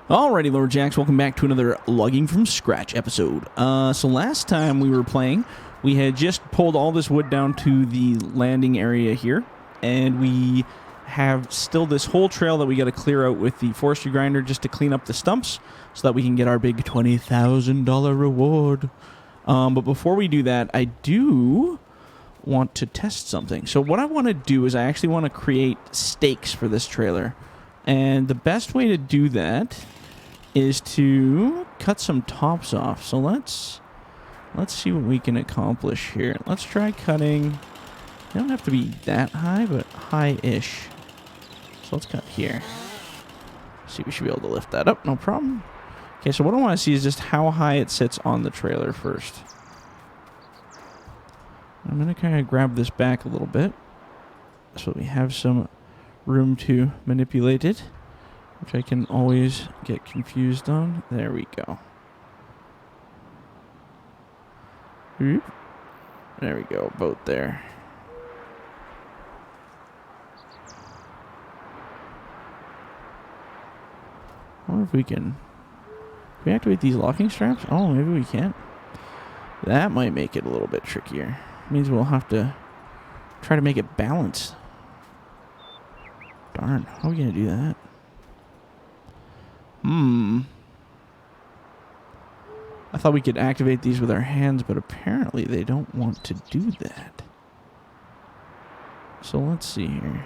Alrighty, Lumberjacks, welcome back to another Logging from Scratch episode. So last time we were playing, we had just pulled all this wood down to the landing area here, and we have still this whole trail that we got to clear out with the forestry grinder just to clean up the stumps so that we can get our big $20,000 reward. But before we do that, I do want to test something. So what I want to do is I actually want to create stakes for this trailer. And the best way to do that is to cut some tops off. So let's see what we can accomplish here. Let's try cutting. They don't have to be that high, but high-ish. So let's cut here. See, we should be able to lift that up, no problem. Okay, so what I want to see is just how high it sits on the trailer first. I'm going to kind of grab this back a little bit so we have some room to manipulate it, which I can always get confused on. There we go. Oop. There we go, about there. I wonder if we can activate these locking straps? Oh, maybe we can't. That might make it a little bit trickier. Means we'll have to try to make it balanced. Darn, how are we going to do that? I thought we could activate these with our hands, but apparently they don't want to do that. So let's see here.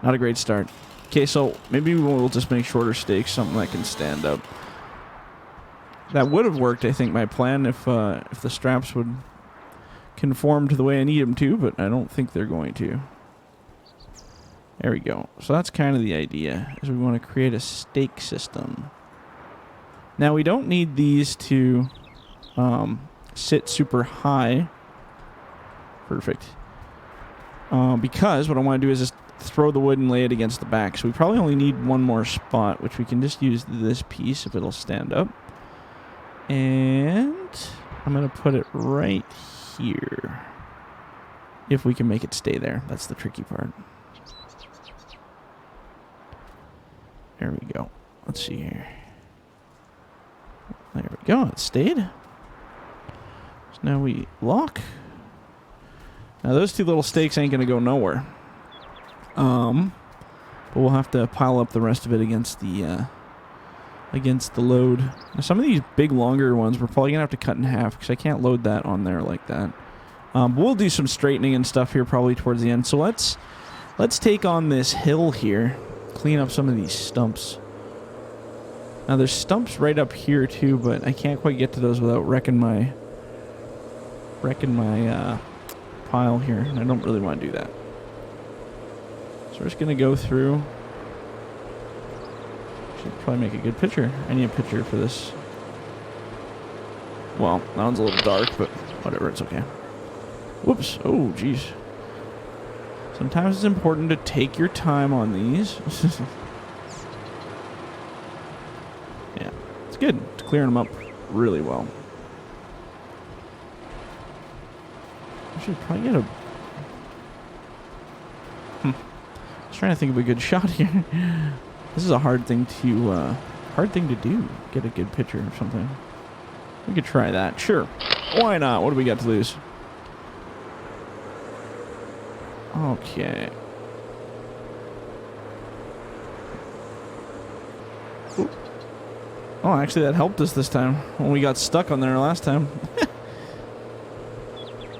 Not a great start. Okay, so maybe we'll just make shorter stakes, something that can stand up. That would have worked, I think, my plan, if the straps would conform to the way I need them to, but I don't think they're going to. There we go. So that's kind of the idea, is we want to create a stake system. Now, we don't need these to sit super high. Perfect. Because what I want to do is just throw the wood and lay it against the back. So we probably only need one more spot, which we can just use this piece if it'll stand up. And I'm going to put it right here. If we can make it stay there. That's the tricky part. There we go. Let's see here. There we go. It stayed. So now we lock. Now those two little stakes ain't going to go nowhere. But we'll have to pile up the rest of it against the load. Now, some of these big, longer ones we're probably gonna have to cut in half because I can't load that on there like that. But we'll do some straightening and stuff here probably towards the end. So let's take on this hill here, clean up some of these stumps. Now there's stumps right up here too, but I can't quite get to those without wrecking my pile here, and I don't really want to do that. So we're just gonna go through. Should probably make a good picture. I need a picture for this. Well, that one's a little dark, but whatever, it's okay. Whoops. Oh, jeez. Sometimes it's important to take your time on these. Yeah, it's good. It's clearing them up really well. I should probably get a... I was trying to think of a good shot here. This is a hard thing to do. Get a good picture or something. We could try that. Sure. Why not? What do we got to lose? Okay. Oop. Oh, actually that helped us this time when we got stuck on there last time.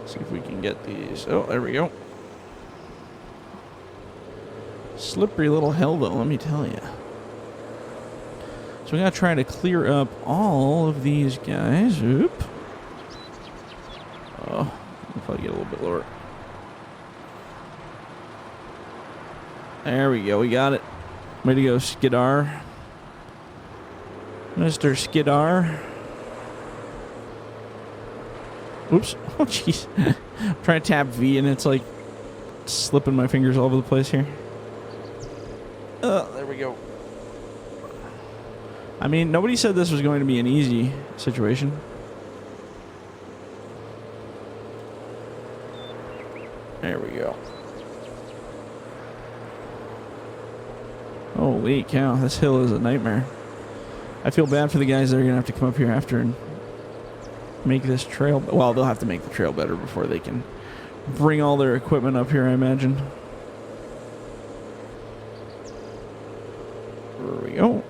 See if we can get these. Oh, there we go. Slippery little hell, though, let me tell you. So we gotta try to clear up all of these guys. Oop. Oh, we'll probably get a little bit lower. There we go, we got it. Way to go, Skidar. Mr. Skidar. Oops. Oh, jeez. I'm trying to tap V and it's like slipping my fingers all over the place here. There we go. I mean, nobody said this was going to be an easy situation. There we go. Holy cow, this hill is a nightmare. I feel bad for the guys that are going to have to come up here after and make this trail. Well, they'll have to make the trail better before they can bring all their equipment up here, I imagine. There we go.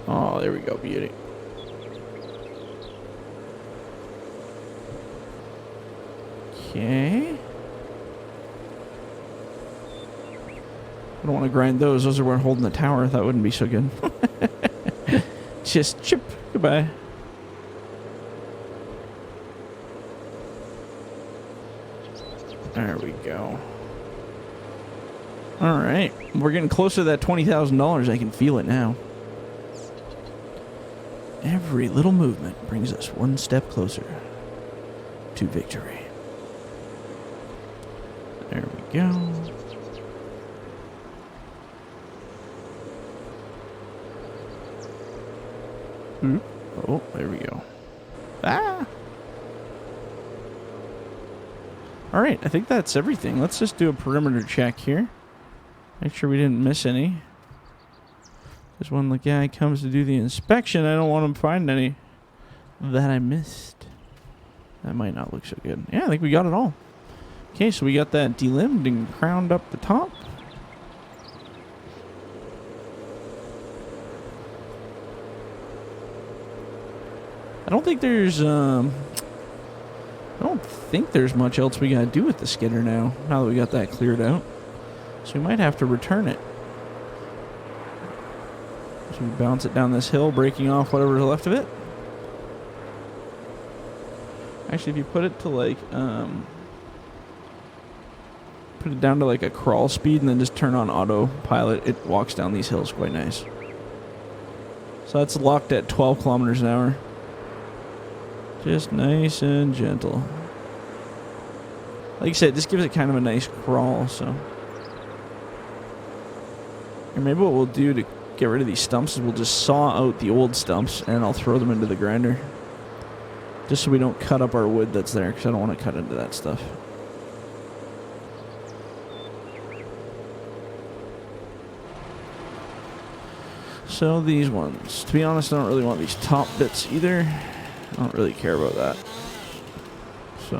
Oh, there we go, beauty. Okay. I don't want to grind those. Those are where holding the tower. That wouldn't be so good. Just chip. Goodbye. There we go. All right. We're getting closer to that $20,000. I can feel it now. Every little movement brings us one step closer to victory. There we go. Oh, there we go. Ah! Alright, I think that's everything. Let's just do a perimeter check here. Make sure we didn't miss any. Because when the guy comes to do the inspection, I don't want him to find any that I missed. That might not look so good. Yeah, I think we got it all. Okay, so we got that delimbed and crowned up the top. I don't think there's much else we gotta do with the skidder now that we got that cleared out. So we might have to return it. So we bounce it down this hill, breaking off whatever's left of it. Actually, if you put it to like put it down to like a crawl speed and then just turn on autopilot, it walks down these hills quite nice. So that's locked at 12 kilometers an hour. Just nice and gentle. Like I said, this gives it kind of a nice crawl, so. And maybe what we'll do to get rid of these stumps is we'll just saw out the old stumps and I'll throw them into the grinder. Just so we don't cut up our wood that's there, because I don't want to cut into that stuff. So these ones. To be honest, I don't really want these top bits either. I don't really care about that. So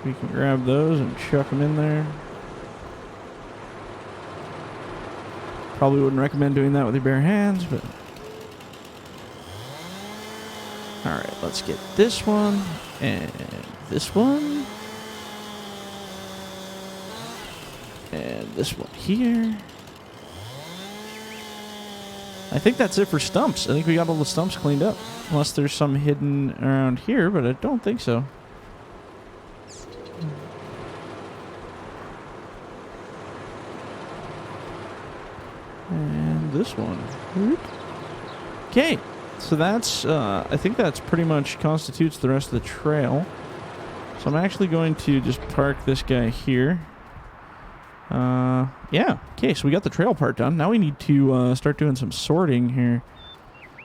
we can grab those and chuck them in there. Probably wouldn't recommend doing that with your bare hands, but alright, let's get this one and this one and this one here. I think that's it for stumps. I think we got all the stumps cleaned up. Unless there's some hidden around here, but I don't think so. And this one. Okay, so that's, I think that's pretty much constitutes the rest of the trail. So I'm actually going to just park this guy here. Yeah, okay, so we got the trail part done. Now we need to start doing some sorting here.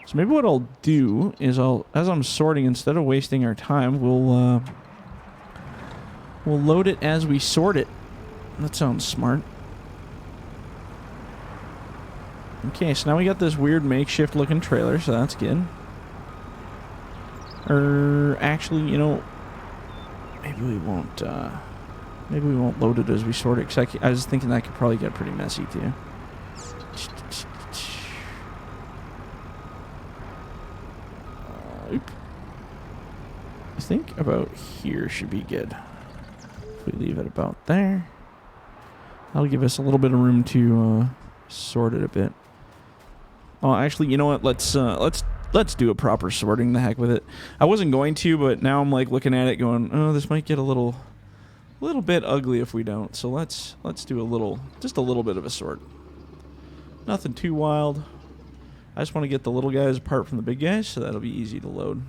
So maybe what I'll do is as I'm sorting, instead of wasting our time, we'll load it as we sort it. That sounds smart. Okay, so now we got this weird makeshift looking trailer, so that's good. Actually, you know, maybe we won't load it as we sort it, because I was thinking that could probably get pretty messy too. I think about here should be good. If we leave it about there, that'll give us a little bit of room to sort it a bit. Oh, actually, you know what? Let's do a proper sorting. The heck with it. I wasn't going to, but now I'm like looking at it, going, "Oh, this might get a little bit ugly if we don't." So let's do just a little bit of a sort. Nothing too wild. I just want to get the little guys apart from the big guys, so that'll be easy to load.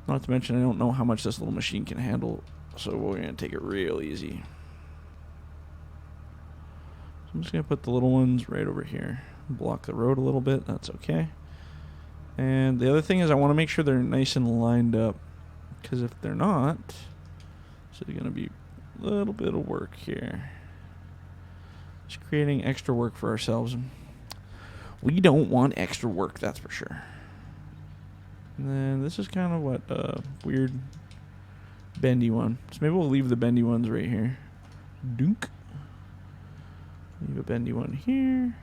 Not to mention, I don't know how much this little machine can handle, so we're going to take it real easy. So I'm just going to put the little ones right over here. block the road a little bit. That's okay. And the other thing is I want to make sure they're nice and lined up, because if they're not, so there's going to be a little bit of work here. Just creating extra work for ourselves. We don't want extra work, that's for sure. And then this is kind of what a weird bendy one. So maybe we'll leave the bendy ones right here. Dunk. Leave a bendy one here.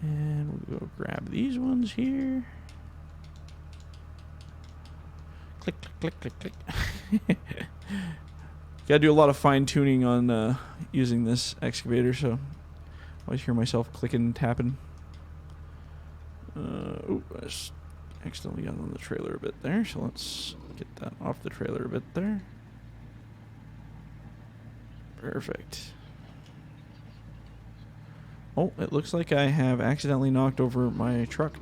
And we'll go grab these ones here. Click, click, click, click, click. Gotta do a lot of fine tuning on using this excavator, so I always hear myself clicking and tapping. Oh, I just accidentally got on the trailer a bit there, so let's get that off the trailer a bit there. Perfect. Oh, it looks like I have accidentally knocked over my truck.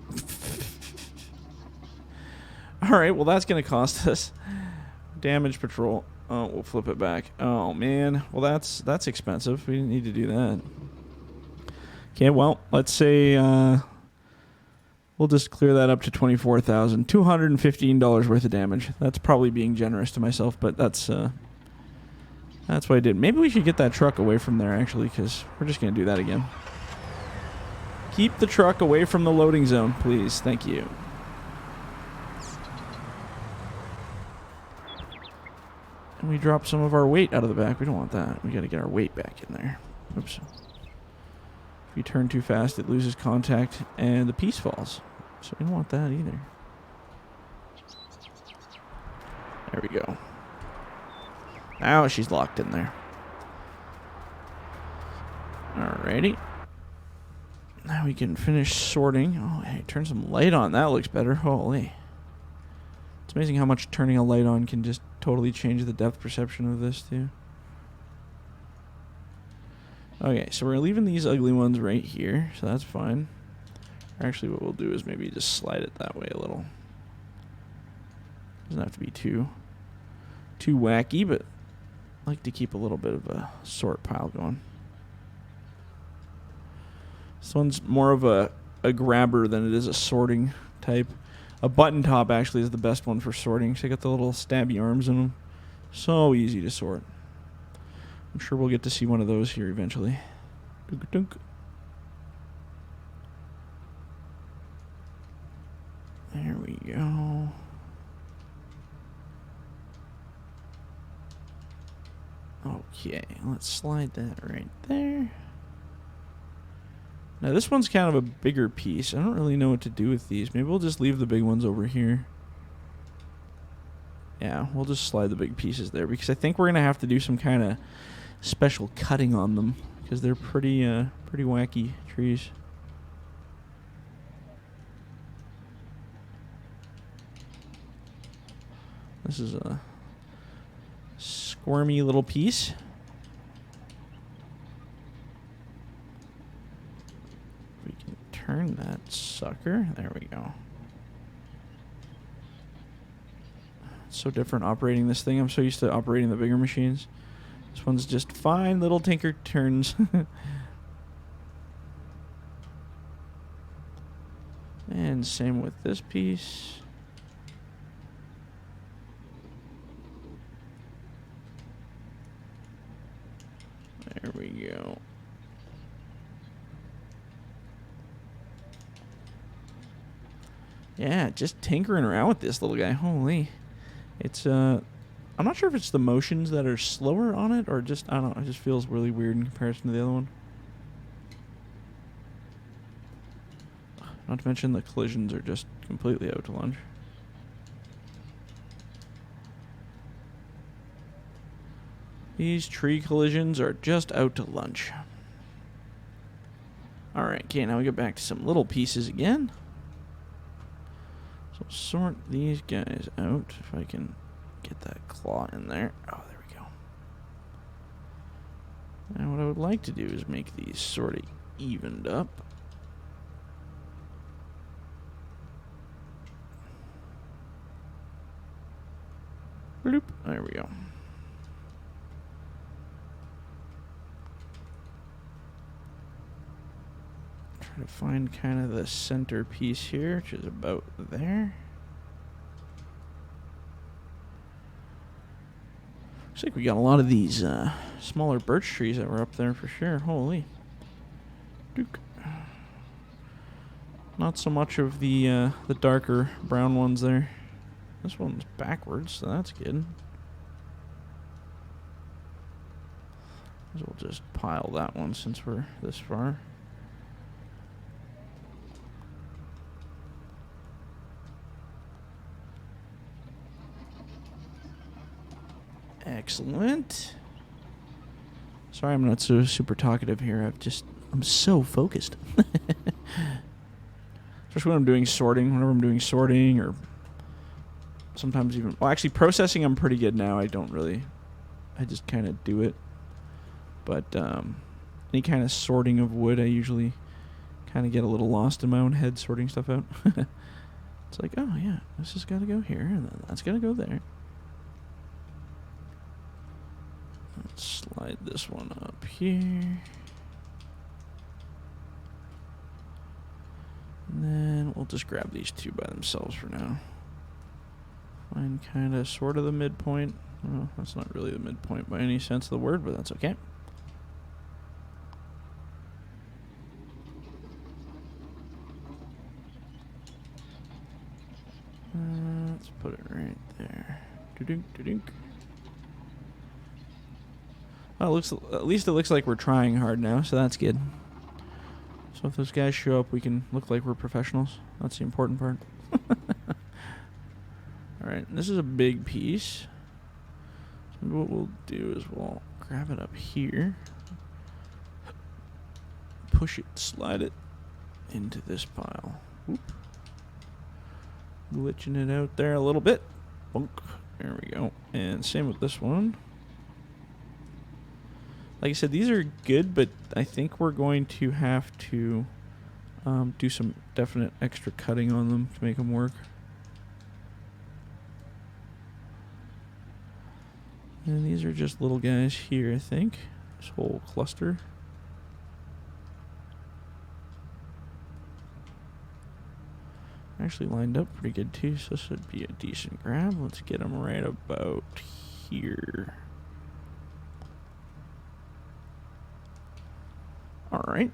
Alright, well that's going to cost us. Damage patrol. Oh, we'll flip it back. Oh, man. Well, that's expensive. We didn't need to do that. Okay, well, let's say we'll just clear that up to $24,000. $215 worth of damage. That's probably being generous to myself, but that's what I did. Maybe we should get that truck away from there, actually, because we're just going to do that again. Keep the truck away from the loading zone, please. Thank you. And we drop some of our weight out of the back. We don't want that. We got to get our weight back in there. Oops. If we turn too fast, it loses contact and the piece falls. So we don't want that either. There we go. Now she's locked in there. Alrighty. Now we can finish sorting. Oh, hey, turn some light on. That looks better. Holy. It's amazing how much turning a light on can just totally change the depth perception of this, too. Okay, so we're leaving these ugly ones right here, so that's fine. Actually, what we'll do is maybe just slide it that way a little. Doesn't have to be too wacky, but I like to keep a little bit of a sort pile going. This one's more of a grabber than it is a sorting type. A button top actually is the best one for sorting. So you got the little stabby arms in them. So easy to sort. I'm sure we'll get to see one of those here eventually. Dunk, dunk. There we go. Okay, let's slide that right there. Now this one's kind of a bigger piece. I don't really know what to do with these. Maybe we'll just leave the big ones over here. Yeah, we'll just slide the big pieces there because I think we're going to have to do some kind of special cutting on them because they're pretty wacky trees. This is a squirmy little piece. We can turn that sucker. There we go. It's so different operating this thing. I'm so used to operating the bigger machines. This one's just fine little tinker turns. And same with this piece. There we go. Yeah, just tinkering around with this little guy. Holy. It's, I'm not sure if it's the motions that are slower on it or just, I don't know, it just feels really weird in comparison to the other one. Not to mention the collisions are just completely out to lunch. These tree collisions are just out to lunch. Alright, okay, now we get back to some little pieces again. So sort these guys out, if I can get that claw in there. Oh, there we go. Now what I would like to do is make these sort of evened up. Bloop, there we go. Try to find kind of the center piece here, which is about there. Looks like we got a lot of these smaller birch trees that were up there for sure. Holy. Duke. Not so much of the darker brown ones there. This one's backwards, so that's good. So we'll just pile that one since we're this far. Excellent. Sorry I'm not so super talkative here. I'm so focused. Especially when I'm doing sorting. Whenever I'm doing sorting or sometimes even... Well, actually, processing I'm pretty good now. I just kind of do it. But any kind of sorting of wood, I usually kind of get a little lost in my own head sorting stuff out. It's like, oh yeah, this has got to go here, and then that's got to go there. Let's slide this one up here. And then we'll just grab these two by themselves for now. Find kind of sort of the midpoint. Well, that's not really the midpoint by any sense of the word, but that's okay. Let's put it right there. Do-dunk, do-dunk. Well, at least it looks like we're trying hard now, so that's good. So if those guys show up, we can look like we're professionals. That's the important part. Alright, this is a big piece. So what we'll do is we'll grab it up here. Push it, slide it into this pile. Whoop. Glitching it out there a little bit. Bonk. There we go. And same with this one. Like I said, these are good, but I think we're going to have to do some definite extra cutting on them to make them work. And these are just little guys here, I think. This whole cluster. Actually lined up pretty good too, so this would be a decent grab. Let's get them right about here. All right.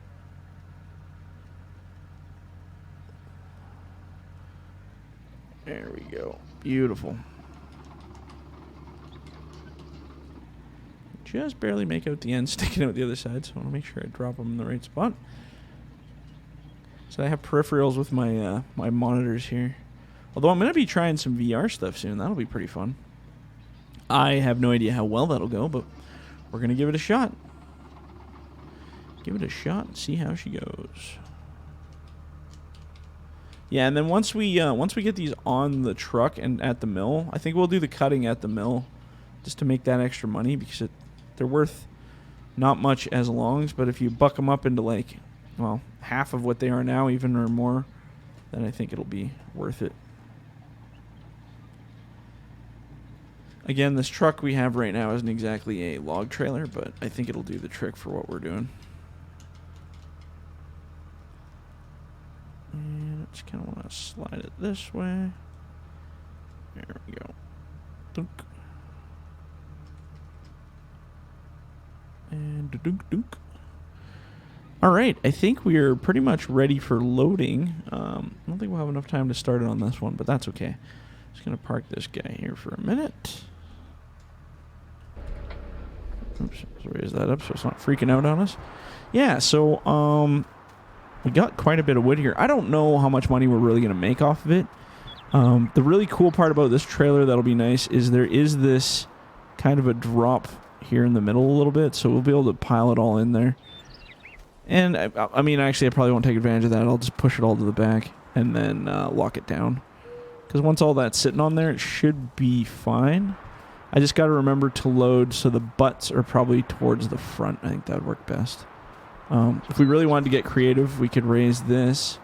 There we go. Beautiful. Just barely make out the end sticking out the other side, so I want to make sure I drop them in the right spot. So I have peripherals with my my monitors here. Although I'm going to be trying some VR stuff soon. That'll be pretty fun. I have no idea how well that'll go, but we're going to give it a shot. Give it a shot and see how she goes. Yeah, and then once we get these on the truck and at the mill, I think we'll do the cutting at the mill just to make that extra money because they're worth not much as longs, but if you buck them up into like, well, half of what they are now, even or more, then I think it'll be worth it. Again, this truck we have right now isn't exactly a log trailer, but I think it'll do the trick for what we're doing. And I just kind of want to slide it this way. There we go. Dunk. And dunk dunk. All right, I think we are pretty much ready for loading. I don't think we'll have enough time to start it on this one, but that's okay. Just going to park this guy here for a minute. Oops, let's raise that up so it's not freaking out on us. Yeah, so we got quite a bit of wood here. I don't know how much money we're really going to make off of it. The really cool part about this trailer that'll be nice is there is this kind of a drop here in the middle a little bit, so we'll be able to pile it all in there. And, I mean, actually, I probably won't take advantage of that. I'll just push it all to the back and then lock it down. Because once all that's sitting on there, it should be fine. I just got to remember to load so the butts are probably towards the front. I think that would work best. If we really wanted to get creative, we could raise this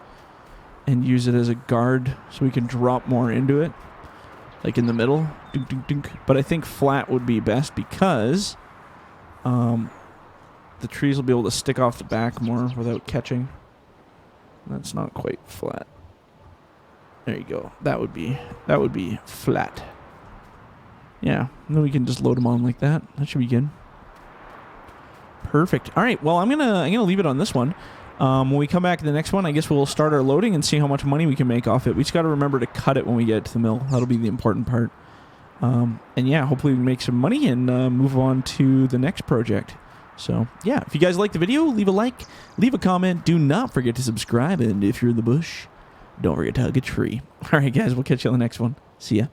and use it as a guard so we can drop more into it. Like in the middle. Dunk, dunk, dunk. But I think flat would be best because the trees will be able to stick off the back more without catching. That's not quite flat. There you go. That would be flat. Yeah, and then we can just load them on like that. That should be good. Perfect. All right, well, I'm gonna leave it on this one. When we come back to the next one, I guess we'll start our loading and see how much money we can make off it. We just got to remember to cut it when we get to the mill. That'll be the important part. And yeah, hopefully we make some money and move on to the next project. So yeah, if you guys like the video, leave a like, leave a comment. Do not forget to subscribe, and if you're in the bush, don't forget to hug a tree. All right, guys, we'll catch you on the next one. See ya.